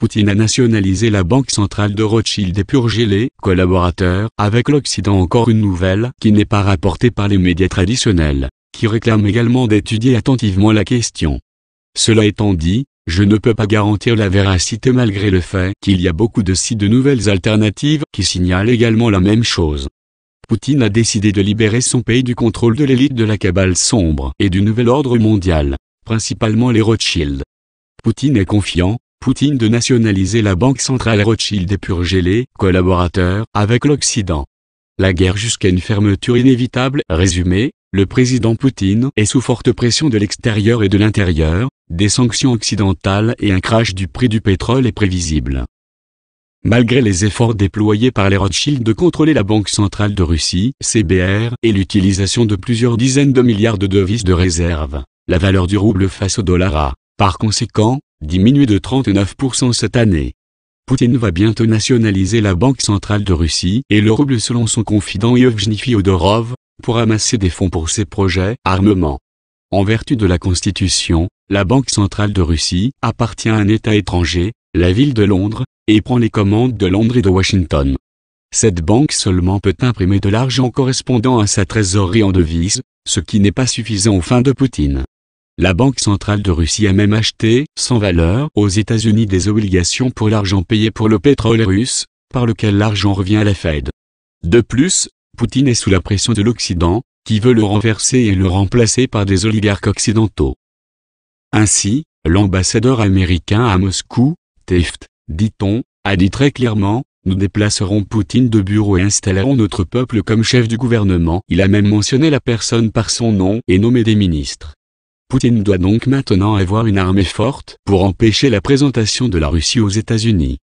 Poutine a nationalisé la banque centrale de Rothschild et purgé les collaborateurs avec l'Occident. Encore une nouvelle qui n'est pas rapportée par les médias traditionnels, qui réclament également d'étudier attentivement la question. Cela étant dit, je ne peux pas garantir la véracité malgré le fait qu'il y a beaucoup de sites de nouvelles alternatives qui signalent également la même chose. Poutine a décidé de libérer son pays du contrôle de l'élite de la cabale sombre et du nouvel ordre mondial, principalement les Rothschild. Poutine est confiant, Poutine de nationaliser la banque centrale Rothschild et purger les collaborateurs avec l'Occident. La guerre jusqu'à une fermeture inévitable. Résumé, le président Poutine est sous forte pression de l'extérieur et de l'intérieur, des sanctions occidentales et un crash du prix du pétrole est prévisible. Malgré les efforts déployés par les Rothschild de contrôler la Banque centrale de Russie, CBR, et l'utilisation de plusieurs dizaines de milliards de devises de réserve, la valeur du rouble face au dollar a, par conséquent, diminué de 39% cette année. Poutine va bientôt nationaliser la Banque centrale de Russie et le rouble selon son confident Yevgeny Fyodorov, pour amasser des fonds pour ses projets armement. En vertu de la Constitution, la Banque centrale de Russie appartient à un État étranger, la ville de Londres, et prend les commandes de Londres et de Washington. Cette banque seulement peut imprimer de l'argent correspondant à sa trésorerie en devises, ce qui n'est pas suffisant aux fins de Poutine. La Banque centrale de Russie a même acheté, sans valeur, aux États-Unis des obligations pour l'argent payé pour le pétrole russe, par lequel l'argent revient à la Fed. De plus, Poutine est sous la pression de l'Occident, qui veut le renverser et le remplacer par des oligarques occidentaux. Ainsi, l'ambassadeur américain à Moscou, Taft, dit-on, a dit très clairement, nous déplacerons Poutine de bureau et installerons notre peuple comme chef du gouvernement. Il a même mentionné la personne par son nom et nommé des ministres. Poutine doit donc maintenant avoir une armée forte pour empêcher la présentation de la Russie aux États-Unis.